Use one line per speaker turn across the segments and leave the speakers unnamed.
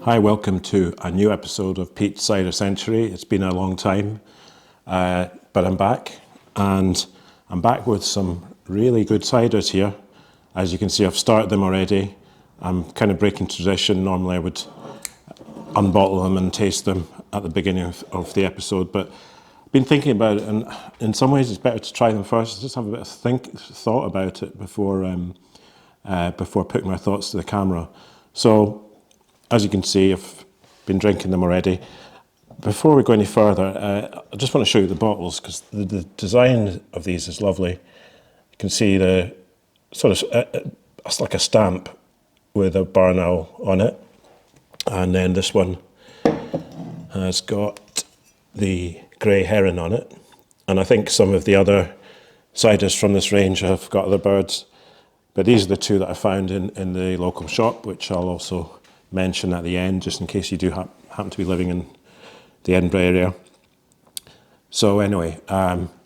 Hi, welcome to a new episode of Pete's Cider Century. It's been a long time, but I'm back, and I'm back with some really good ciders here. As you can see, I've started them already. I'm kind of breaking tradition. Normally I would unbottle them and taste them at the beginning of the episode, but I've been thinking about it, and in some ways it's better to try them first. Just have a bit of thought about it before putting my thoughts to the camera. So, as you can see, I've been drinking them already. Before we go any further, I just want to show you the bottles, because the design of these is lovely. You can see the sort of, it's like a stamp with a barn owl on it. And then this one has got the grey heron on it. And I think some of the other ciders from this range have got other birds. But these are the two that I found in the local shop, which I'll also mention at the end, just in case you do happen to be living in the Edinburgh area. So anyway,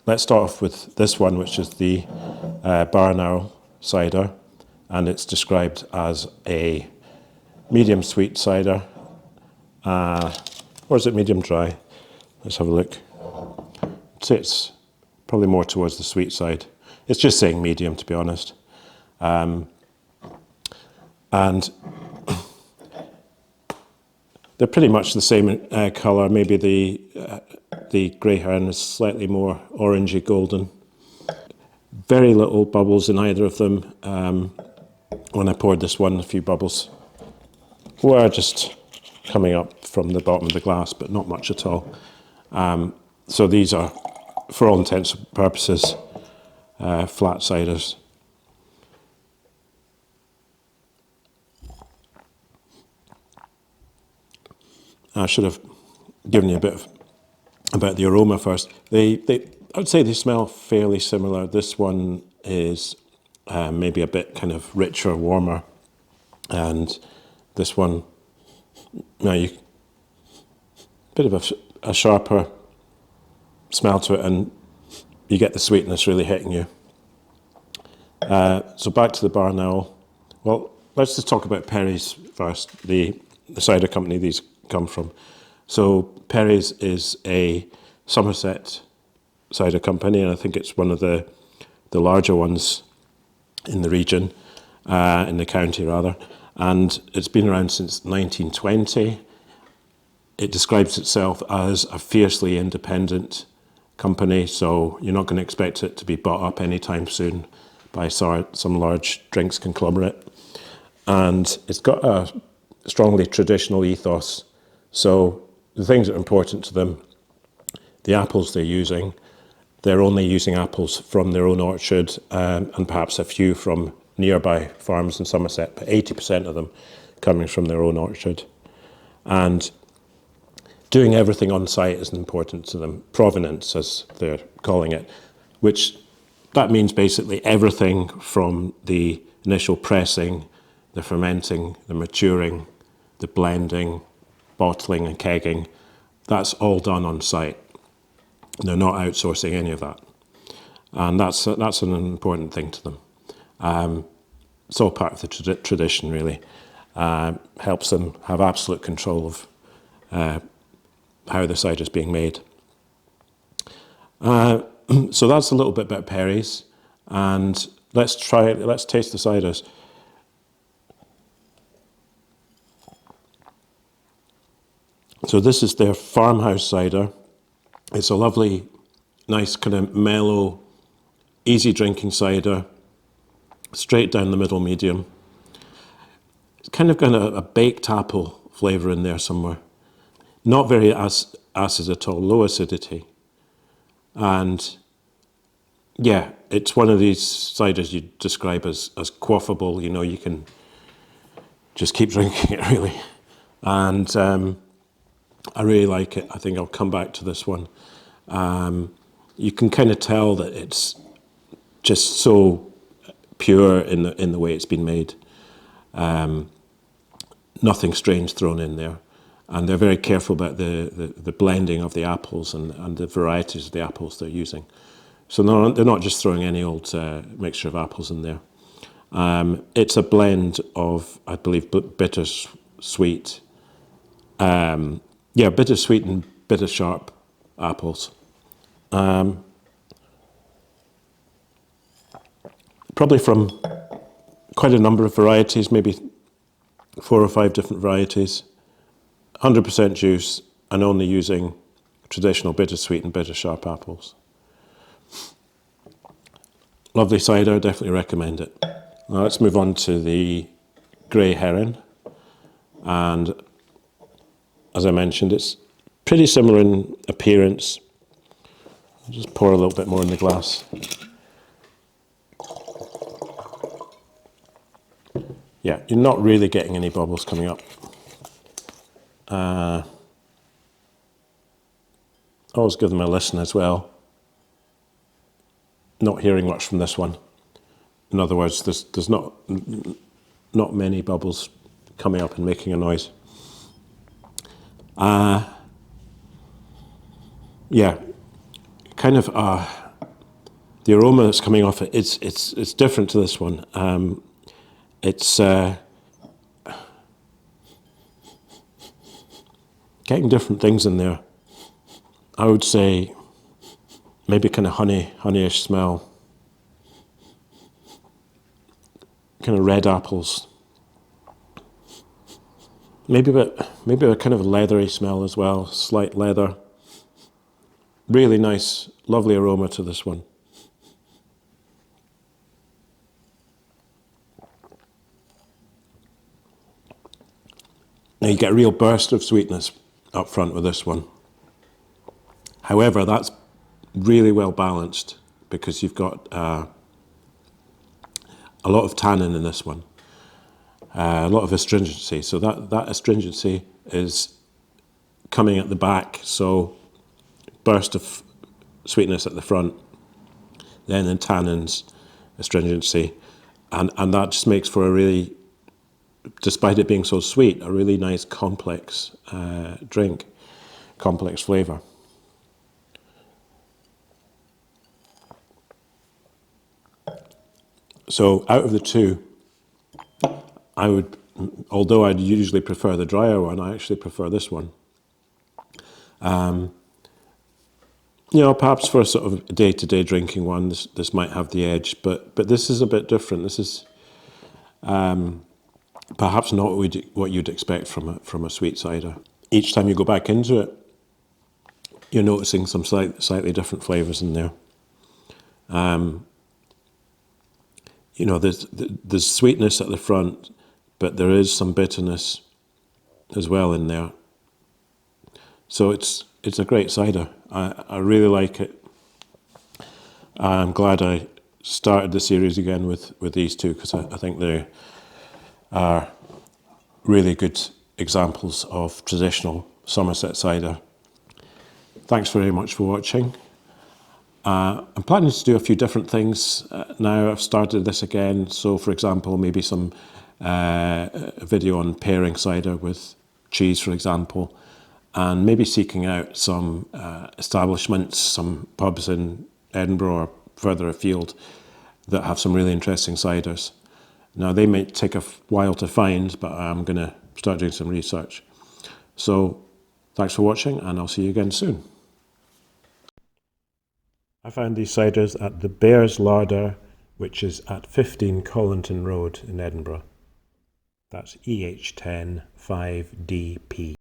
let's start off with this one, which is the Barn Owl cider, and it's described as a medium sweet cider, or is it medium dry? Let's have a look. I'd say it's probably more towards the sweet side. It's just saying medium, to be honest. And they're pretty much the same colour. Maybe the grey heron is slightly more orangey golden. Very little bubbles in either of them. When I poured this one, a few bubbles were just coming up from the bottom of the glass, but not much at all. So these are, for all intents and purposes, flat ciders. I should have given you a bit about the aroma first. I would say they smell fairly similar. This one is maybe a bit kind of richer, warmer, and this one, bit of a sharper smell to it, and you get the sweetness really hitting you. So back to the Barn Owl. Well, let's just talk about Perry's first, the cider company these come from. So Perry's is a Somerset Cider Company, and I think it's one of the larger ones in the region, in the county rather, and it's been around since 1920. It describes itself as a fiercely independent company, so you're not going to expect it to be bought up anytime soon by some large drinks conglomerate. And it's got a strongly traditional ethos. So the things that are important to them, the apples they're only using apples from their own orchard, and perhaps a few from nearby farms in Somerset, but 80% of them coming from their own orchard. And doing everything on site is important to them. Provenance, as they're calling it, which that means basically everything from the initial pressing, the fermenting, the maturing, the blending, bottling and kegging, that's all done on site. They're not outsourcing any of that. And that's an important thing to them. It's all part of the tradition, really. Helps them have absolute control of how the cider is being made. So that's a little bit about Perry's, and let's taste the ciders. So this is their farmhouse cider. It's a lovely, nice kind of mellow, easy drinking cider, straight down the middle medium. It's kind of got a baked apple flavour in there somewhere. Not very acid at all, low acidity. And yeah, it's one of these ciders you describe as quaffable. You know, you can just keep drinking it, really. And I really like it. I think I'll come back to this one. You can kind of tell that it's just so pure in the way it's been made. Nothing strange thrown in there. And they're very careful about the blending of the apples and the varieties of the apples they're using. So they're not just throwing any old mixture of apples in there. It's a blend of, I believe, bitter, sweet, Yeah, bittersweet and bitter sharp apples. Probably from quite a number of varieties, maybe 4 or 5 different varieties. 100% juice and only using traditional bittersweet and bitter sharp apples. Lovely cider, definitely recommend it. Now let's move on to the grey Heron. And as I mentioned, it's pretty similar in appearance. I'll just pour a little bit more in the glass. Yeah, you're not really getting any bubbles coming up. Always give them a listen as well. Not hearing much from this one. In other words, there's not many bubbles coming up and making a noise. Yeah, kind of the aroma that's coming off it, it's different to this one. It's getting different things in there. I would say maybe kind of honeyish smell. Kind of red apples. Maybe a kind of a leathery smell as well, slight leather. Really nice, lovely aroma to this one. Now you get a real burst of sweetness up front with this one. However, that's really well balanced because you've got a lot of tannin in this one, a lot of astringency. So that astringency is coming at the back, so burst of sweetness at the front, then in tannins, astringency, and that just makes for a really, despite it being so sweet, a really nice complex drink, complex flavour. So out of the two, I would, although I'd usually prefer the drier one, I actually prefer this one. You know, perhaps for a sort of day-to-day drinking one, this might have the edge, but this is a bit different. This is perhaps not what you'd expect from a sweet cider. Each time you go back into it, you're noticing some slightly different flavours in there. You know, there's sweetness at the front, but there is some bitterness as well in there. So it's a great cider. I really like it. I'm glad I started the series again with these two because I think they are really good examples of traditional Somerset cider. Thanks very much for watching. I'm planning to do a few different things now. I've started this again. So, for example, maybe some video on pairing cider with cheese, for example, and maybe seeking out some establishments, some pubs in Edinburgh or further afield that have some really interesting ciders. Now, they may take a while to find, but I'm going to start doing some research. So, thanks for watching, and I'll see you again soon. I found these ciders at the Bear's Larder, which is at 15 Collington Road in Edinburgh. That's EH10 5DP.